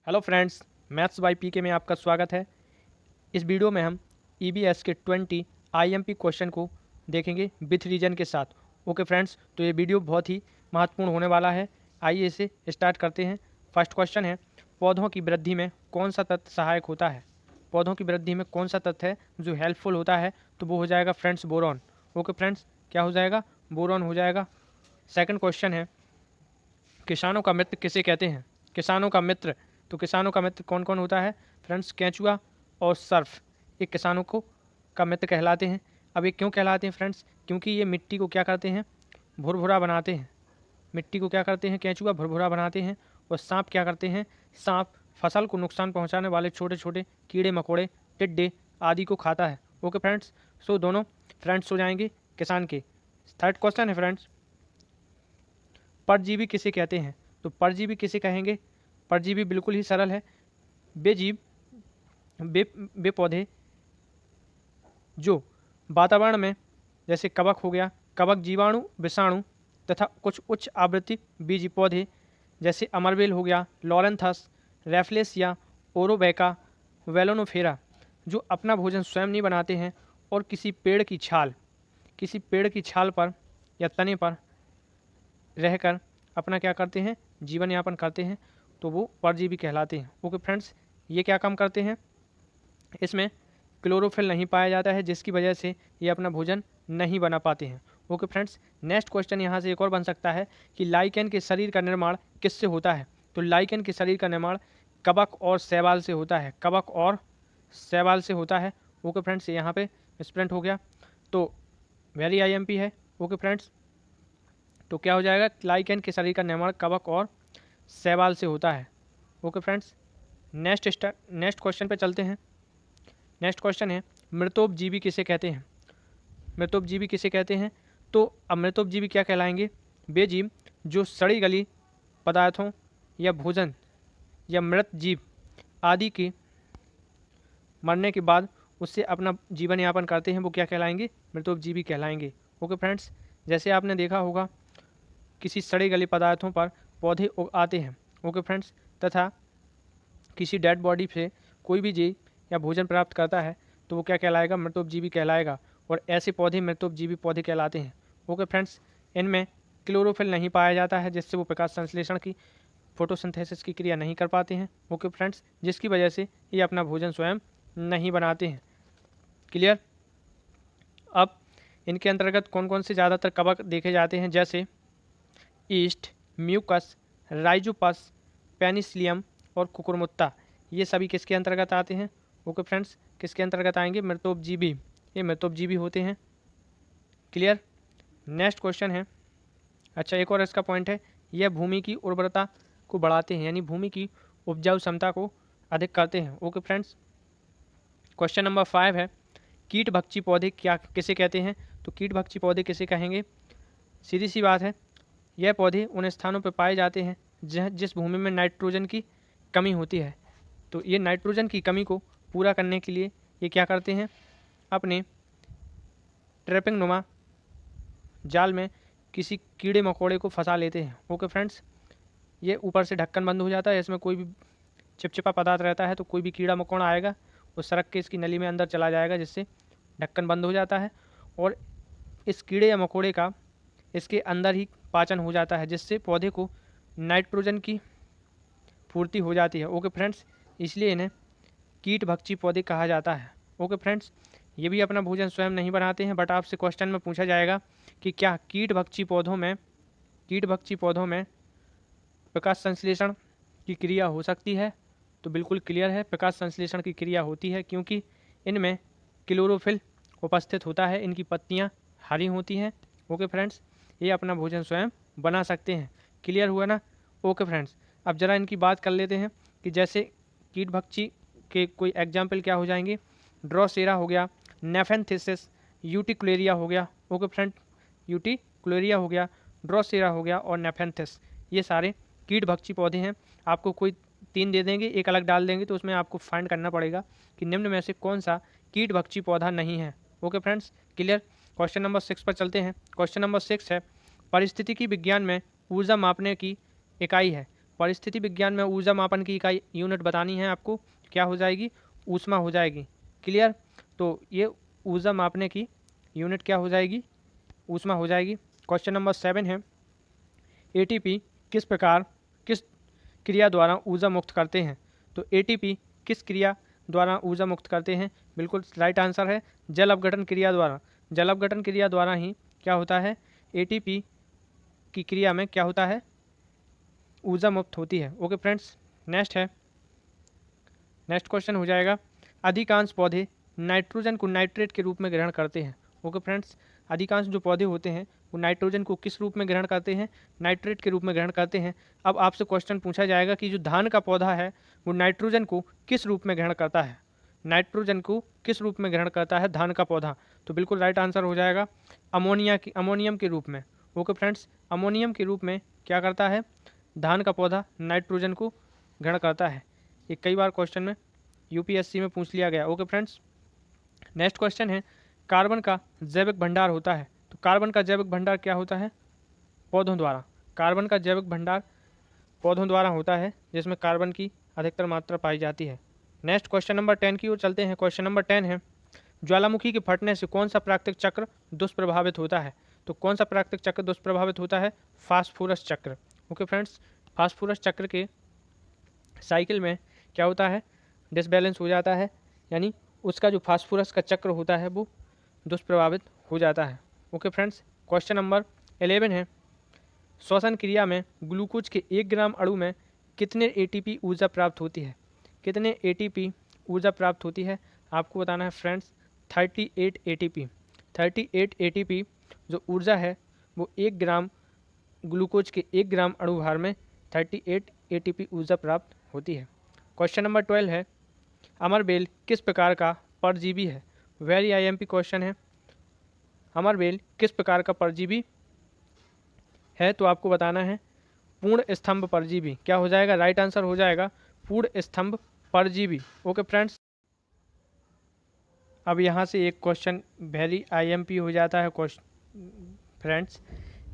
Hello friends, maths by पीके में आपका स्वागत है। इस वीडियो में हम ईबीएस के 20 आईएमपी क्वेश्चन को देखेंगे विथ रीजन के साथ। ओके फ्रेंड्स, तो ये वीडियो बहुत ही महत्वपूर्ण होने वाला है। आइए इसे स्टार्ट करते हैं। फर्स्ट क्वेश्चन है, पौधों की वृद्धि में कौन सा तत्व सहायक होता है? पौधों की वृद्धि में कौन सा तत्व है जो हेल्पफुल होता है? तो वो हो जाएगा फ्रेंड्स बोरॉन। ओके फ्रेंड्स, क्या हो जाएगा? बोरॉन हो जाएगा। सेकंड क्वेश्चन है, किसानों का मित्र किसे कहते हैं? किसानों का मित्र, तो किसानों का मित्र कौन कौन होता है? फ्रेंड्स, केंचुआ और सर्फ, ये किसानों को का मित्र कहलाते हैं। अब ये क्यों कहलाते हैं फ्रेंड्स? क्योंकि ये मिट्टी को क्या करते हैं? भुरभुरा बनाते हैं। मिट्टी को क्या करते हैं? केंचुआ भुरभुरा बनाते हैं। और सांप क्या करते हैं? सांप फसल को नुकसान पहुंचाने वाले छोटे छोटे कीड़े मकोड़े, टिड्डे आदि को खाता है। ओके फ्रेंड्स, सो दोनों फ्रेंड्स हो जाएंगे किसान के। थर्ड क्वेश्चन है फ्रेंड्स, परजीवी किसे कहते हैं? तो परजीवी किसे कहेंगे? परजीवी बिल्कुल ही सरल है, वे जीव, वे पौधे जो वातावरण में, जैसे कवक हो गया, कवक जीवाणु विषाणु तथा कुछ उच्च आवृत्ति बीजी पौधे जैसे अमरबेल हो गया, लॉरेंथस, रेफ्लेसिया, ओरोबैका, वेलोनोफेरा, जो अपना भोजन स्वयं नहीं बनाते हैं और किसी पेड़ की छाल पर या तने पर रहकर अपना क्या करते हैं? जीवन यापन करते हैं, तो वो परजीवी कहलाते हैं। ओके फ्रेंड्स, ये क्या काम करते हैं? इसमें क्लोरोफिल नहीं पाया जाता है, जिसकी वजह से ये अपना भोजन नहीं बना पाते हैं। ओके फ्रेंड्स, नेक्स्ट क्वेश्चन यहाँ से एक और बन सकता है कि लाइकेन के शरीर का निर्माण किससे होता है? तो लाइकेन के शरीर का निर्माण कवक और शैवाल से होता है। कवक और शैवाल से होता है। ओके फ्रेंड्स, यहाँ पे स्प्लिंट हो गया, तो वेरी आईएमपी है। ओके फ्रेंड्स, तो क्या हो जाएगा? लाइकेन के शरीर का निर्माण कवक और शैवाल से होता है। ओके फ्रेंड्स, नेक्स्ट क्वेश्चन पे चलते हैं। नेक्स्ट क्वेश्चन है, मृतोपजीवी किसे कहते हैं? मृतोपजीवी किसे कहते हैं? तो अब मृतोपजीवी क्या कहलाएंगे? वे जीव जो सड़ी गली पदार्थों या भोजन या मृत जीव आदि के मरने के बाद उससे अपना जीवन यापन करते हैं, वो क्या कहलाएंगे? मृतोपजीवी कहलाएंगे। ओके फ्रेंड्स, जैसे आपने देखा होगा किसी सड़े गले पदार्थों पर पौधे आते हैं। ओके फ्रेंड्स, तथा किसी डेड बॉडी से कोई भी जीव या भोजन प्राप्त करता है, तो वो क्या कहलाएगा? मृतोपजीवी कहलाएगा। और ऐसे पौधे मृतोपजीवी पौधे कहलाते हैं। ओके फ्रेंड्स, इनमें क्लोरोफिल नहीं पाया जाता है, जिससे वो प्रकाश संश्लेषण की, फोटोसिंथेसिस की क्रिया नहीं कर पाते हैं। ओके फ्रेंड्स, जिसकी वजह से ये अपना भोजन स्वयं नहीं बनाते हैं। क्लियर? अब इनके अंतर्गत कौन कौन से ज़्यादातर कवक देखे जाते हैं? जैसे ईस्ट, म्यूकस, राइजोपस, पेनिसिलियम और कुकुरमुत्ता, ये सभी किसके अंतर्गत आते हैं? ओके फ्रेंड्स, किसके अंतर्गत आएंगे? मृतोपजीवी। ये मृतोपजीवी होते हैं। क्लियर? नेक्स्ट क्वेश्चन है, अच्छा एक और इसका पॉइंट है, यह भूमि की उर्वरता को बढ़ाते हैं, यानी भूमि की उपजाऊ क्षमता को अधिक करते हैं। ओके फ्रेंड्स, क्वेश्चन नंबर 5 है, कीट भक्षी पौधे क्या किसे कहते हैं? तो कीट भक्षी पौधे किसे कहेंगे? सीधी सी बात है, यह पौधे उन स्थानों पर पाए जाते हैं जिस भूमि में नाइट्रोजन की कमी होती है। तो ये नाइट्रोजन की कमी को पूरा करने के लिए ये क्या करते हैं? अपने ट्रैपिंग नुमा जाल में किसी कीड़े मकोड़े को फंसा लेते हैं। ओके फ्रेंड्स, ये ऊपर से ढक्कन बंद हो जाता है, इसमें कोई भी चिपचिपा पदार्थ रहता है, तो कोई भी कीड़ा मकोड़ा आएगा वो सरक के इसकी नली में अंदर चला जाएगा, जिससे ढक्कन बंद हो जाता है और इस कीड़े या मकोड़े का इसके अंदर ही पाचन हो जाता है, जिससे पौधे को नाइट्रोजन की पूर्ति हो जाती है। ओके फ्रेंड्स, इसलिए इन्हें कीट भक्षी पौधे कहा जाता है। ओके फ्रेंड्स, ये भी अपना भोजन स्वयं नहीं बनाते हैं, बट आपसे क्वेश्चन में पूछा जाएगा कि क्या कीट भक्षी पौधों में प्रकाश संश्लेषण की क्रिया हो सकती है? तो बिल्कुल क्लियर है, प्रकाश संश्लेषण की क्रिया होती है, क्योंकि इनमें क्लोरोफिल उपस्थित होता है, इनकी पत्तियां हरी होती हैं। ओके फ्रेंड्स, ये अपना भोजन स्वयं बना सकते हैं। क्लियर हुआ ना? ओके फ्रेंड्स, अब ज़रा इनकी बात कर लेते हैं कि जैसे कीट भक्षी के कोई एग्जाम्पल क्या हो जाएंगे? ड्रोसेरा हो गया, नेफेंथिसिस, यूटिक्लेरिया हो गया। ओके फ्रेंड, यूटिक्लेरिया हो गया, ड्रोसेरा हो गया और नेफेंथिस, ये सारे कीट भक्षी पौधे हैं। आपको कोई 3 दे देंगे, एक अलग डाल देंगे, तो उसमें आपको फाइंड करना पड़ेगा कि निम्न में से कौन सा कीट भक्षी पौधा नहीं है। Okay friends, clear? Question number 6 पर चलते हैं। क्वेश्चन नंबर 6 है, पारिस्थितिकी विज्ञान में ऊर्जा मापने की इकाई है। परिस्थिति विज्ञान में ऊर्जा मापन की इकाई यूनिट बतानी है आपको, क्या हो जाएगी, ऊष्मा हो जाएगी। क्लियर। तो ये ऊर्जा मापने की यूनिट क्या हो जाएगी, ऊष्मा हो जाएगी। क्वेश्चन नंबर 7 है, एटीपी किस क्रिया द्वारा ऊर्जा मुक्त करते हैं। तो एटीपी किस क्रिया द्वारा ऊर्जा मुक्त करते हैं, बिल्कुल राइट आंसर है जल अपघटन क्रिया द्वारा। जल अपघटन क्रिया द्वारा ही क्या होता है, एटीपी की क्रिया में क्या होता है, ऊर्जा मुक्त होती है। ओके फ्रेंड्स, नेक्स्ट क्वेश्चन हो जाएगा, अधिकांश पौधे नाइट्रोजन को नाइट्रेट के रूप में ग्रहण करते हैं। ओके फ्रेंड्स, अधिकांश जो पौधे होते हैं वो नाइट्रोजन को किस रूप में ग्रहण करते हैं, नाइट्रेट के रूप में ग्रहण करते हैं। अब आपसे क्वेश्चन पूछा जाएगा कि जो धान का पौधा है वो नाइट्रोजन को किस रूप में ग्रहण करता है, नाइट्रोजन को किस रूप में ग्रहण करता है धान का पौधा। तो बिल्कुल राइट आंसर हो जाएगा अमोनियम के रूप में। ओके फ्रेंड्स, अमोनियम के रूप में क्या करता है, धान का पौधा नाइट्रोजन को ग्रहण करता है। ये कई बार क्वेश्चन में यूपीएससी में पूछ लिया गया। ओके फ्रेंड्स, नेक्स्ट क्वेश्चन है, कार्बन का जैविक भंडार होता है। तो कार्बन का जैविक भंडार क्या होता है, पौधों द्वारा। कार्बन का जैविक भंडार पौधों द्वारा होता है, जिसमें कार्बन की अधिकतर मात्रा पाई जाती है। नेक्स्ट क्वेश्चन नंबर 10 की ओर चलते हैं। क्वेश्चन नंबर 10 है, ज्वालामुखी के फटने से कौन सा प्राकृतिक चक्र दुष्प्रभावित होता है। तो कौन सा प्राकृतिक चक्र दुष्प्रभावित होता है, फास्फोरस चक्र। ओके फ्रेंड्स, फास्फोरस चक्र के साइकिल में क्या होता है, डिसबैलेंस हो जाता है, यानी उसका जो फास्फोरस का चक्र होता है वो दुष्प्रभावित हो जाता है। ओके फ्रेंड्स, क्वेश्चन नंबर 11 है, श्वसन क्रिया में ग्लूकोज के 1 ग्राम अणु में कितने एटीपी ऊर्जा प्राप्त होती है, कितने एटीपी ऊर्जा प्राप्त होती है, आपको बताना है फ्रेंड्स 38 एटीपी। 38 एटीपी जो ऊर्जा है वो 1 ग्राम ग्लूकोज के 1 ग्राम अणु भार में 38 एटीपी ऊर्जा प्राप्त होती है। क्वेश्चन नंबर 12 है, अमरबेल किस प्रकार का परजीवी है। वेरी आईएमपी क्वेश्चन है, अमरबेल किस प्रकार का परजीवी है। तो आपको बताना है पूर्ण स्तंभ परजीवी। क्या हो जाएगा, राइट आंसर हो जाएगा पूर्ण स्तंभ परजीवी। ओके फ्रेंड्स, अब यहाँ से एक क्वेश्चन वेरी आईएमपी हो जाता है क्वेश्चन फ्रेंड्स,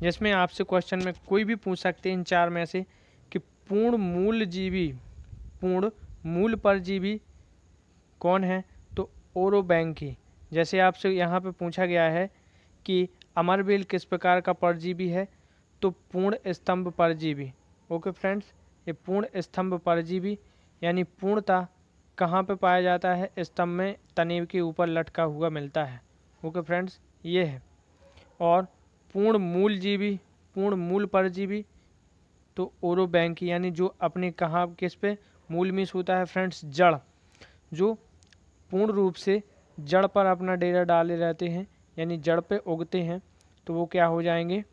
जिसमें आपसे क्वेश्चन में कोई भी पूछ सकते हैं इन चार में से कि पूर्ण मूल परजीवी कौन है। तो ओरोबैंकी। जैसे आपसे यहाँ पे पूछा गया है कि अमरबेल किस प्रकार का परजीवी है, तो पूर्ण स्तंभ परजीवी। ओके फ्रेंड्स, ये पूर्ण स्तंभ परजीवी यानी पूर्णतः कहाँ पे पाया जाता है, स्तंभ में तने के ऊपर लटका हुआ मिलता है। ओके फ्रेंड्स, ये है। और पूर्ण मूल परजीवी तो ओरोबैंकी, यानी जो अपने कहाँ किस पे मूल मीस होता है फ्रेंड्स, जड़, जो पूर्ण रूप से जड़ पर अपना डेरा डाले रहते हैं, यानी जड़ पे उगते हैं, तो वो क्या हो जाएंगे,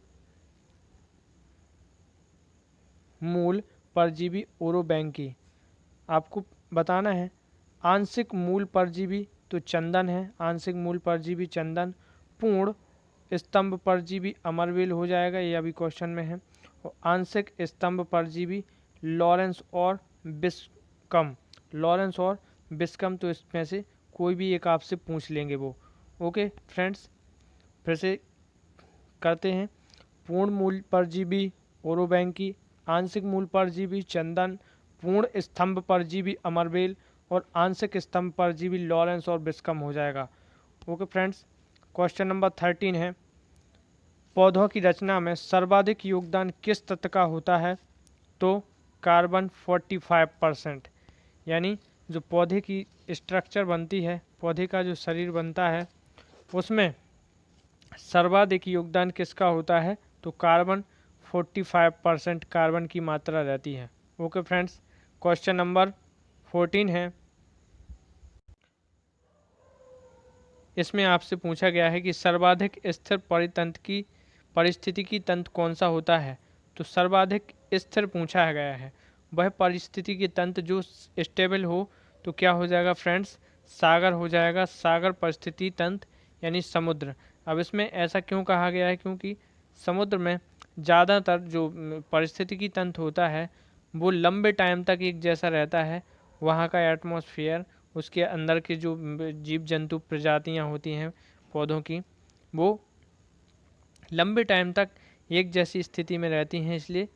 मूल परजीवी ओरोबैंकी। आपको बताना है आंशिक मूल परजीवी तो चंदन है, आंशिक मूल परजीवी चंदन। पूर्ण स्तंभ परजीवी अमरबेल हो जाएगा, ये अभी क्वेश्चन में है। और आंशिक स्तंभ परजीवी लॉरेंस और बिस्कम, लॉरेंस और बिस्कम, तो इसमें से कोई भी एक आपसे पूछ लेंगे वो। ओके फ्रेंड्स, फिर से करते हैं, पूर्ण मूल परजीवी ओरोबैंकी, आंशिक मूल परजीवी चंदन, पूर्ण स्तंभ परजीवी अमरबेल और आंशिक स्तंभ परजीवी लॉरेंस और बिस्कम हो जाएगा। ओके फ्रेंड्स, क्वेश्चन नंबर 13 है, पौधों की रचना में सर्वाधिक योगदान किस तत्व का होता है। तो कार्बन 45%, यानी जो पौधे की स्ट्रक्चर बनती है, पौधे का जो शरीर बनता है, उसमें सर्वाधिक योगदान किसका होता है, तो कार्बन 45% कार्बन की मात्रा रहती है। ओके फ्रेंड्स, क्वेश्चन नंबर 14 है, इसमें आपसे पूछा गया है कि सर्वाधिक स्थिर पारिस्थितिकी तंत्र कौन सा होता है। तो सर्वाधिक स्थिर पूछा गया है, वह पारिस्थितिकी तंत्र जो स्टेबल हो, तो क्या हो जाएगा फ्रेंड्स, सागर हो जाएगा, सागर परिस्थिति तंत्र यानी समुद्र। अब इसमें ऐसा क्यों कहा गया है, क्योंकि समुद्र में ज़्यादातर जो पारिस्थितिकी तंत्र होता है वो लंबे टाइम तक एक जैसा रहता है। वहाँ का एटमॉस्फेयर, उसके अंदर के जो जीव जंतु प्रजातियाँ होती हैं पौधों की, वो लंबे टाइम तक एक जैसी स्थिति में रहती हैं, इसलिए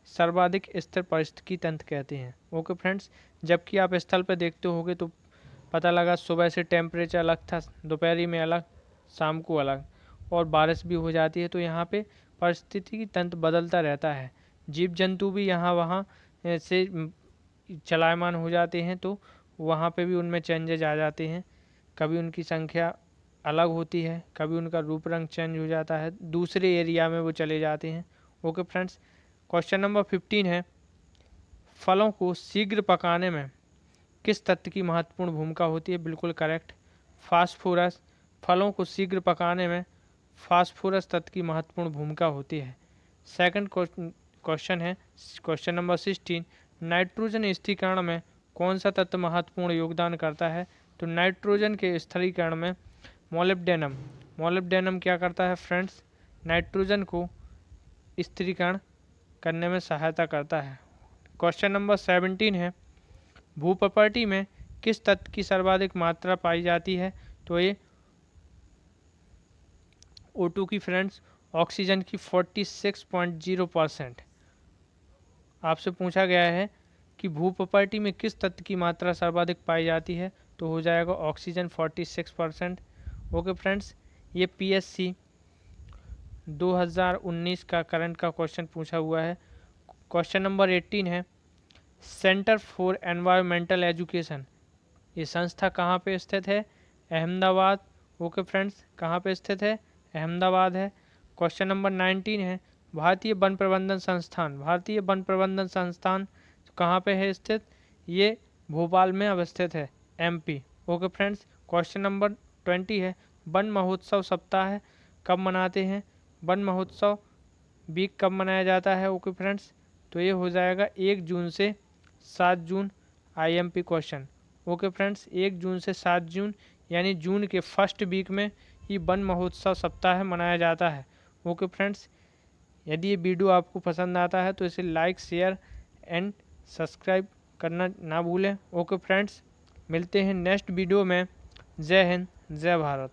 सर्वाधिक स्थिर पारिस्थितिकी तंत्र कहते हैं। ओके फ्रेंड्स, जबकि आप स्थल पर देखते होगे तो पता लगा सुबह से टेम्परेचर अलग था, दोपहरी में अलग, शाम को अलग, और बारिश भी हो जाती है। तो यहाँ पे पारिस्थितिकी तंत्र बदलता रहता है। जीव जंतु भी यहाँ वहाँ से चलायमान हो जाते हैं, तो वहाँ पे भी उनमें चेंजेज आ जाते हैं। कभी उनकी संख्या अलग होती है, कभी उनका रूप रंग चेंज हो जाता है, दूसरे एरिया में वो चले जाते हैं। ओके फ्रेंड्स, क्वेश्चन नंबर 15 है, फलों को शीघ्र पकाने में किस तत्व की महत्वपूर्ण भूमिका होती है? बिल्कुल करेक्ट, फास्फोरस। फलों को शीघ्र पकाने में फास्फोरस तत्व की महत्वपूर्ण भूमिका होती है। सेकंड क्वेश्चन है, क्वेश्चन नंबर 16, नाइट्रोजन स्थिरीकरण में कौन सा तत्व महत्वपूर्ण योगदान करता है? तो नाइट्रोजन के स्थिरीकरण में मोलिब्डेनम। मोलिब्डेनम क्या करता है फ्रेंड्स? नाइट्रोजन को स्थिरीकरण करने में सहायता करता है। क्वेश्चन नंबर 17 है, भूप्रकृति में किस तत्व की सर्वाधिक मात्रा पाई जाती है? तो ये O2 की फ्रेंड्स, ऑक्सीजन की 46.0%। आपसे पूछा गया है कि भूप्रकृति में किस तत्व की मात्रा सर्वाधिक पाई जाती है, तो हो जाएगा ऑक्सीजन 46%। ओके फ्रेंड्स, ये PSC 2019 का करंट का क्वेश्चन पूछा हुआ है। क्वेश्चन नंबर 18 है, सेंटर फॉर एनवायरमेंटल एजुकेशन, ये संस्था कहाँ पे स्थित है? अहमदाबाद। ओके फ्रेंड्स, कहाँ पे स्थित है? अहमदाबाद है। क्वेश्चन नंबर 19 है, भारतीय वन प्रबंधन संस्थान। भारतीय वन प्रबंधन संस्थान कहाँ पे है स्थित? ये भोपाल में अवस्थित है, MP। Okay friends, question number 20 है, वन महोत्सव सप्ताह कब मनाते हैं? वन महोत्सव वीक कब मनाया जाता है? ओके फ्रेंड्स, तो ये हो जाएगा 1 जून से 7 जून, IMP क्वेश्चन। ओके फ्रेंड्स, 1 जून से 7 जून यानी जून के फर्स्ट वीक में ये वन महोत्सव सप्ताह मनाया जाता है। ओके फ्रेंड्स, यदि ये वीडियो आपको पसंद आता है तो इसे लाइक, शेयर एंड सब्सक्राइब करना ना भूलें। ओके फ्रेंड्स, मिलते हैं नेक्स्ट वीडियो में। जय हिंद, जय भारत।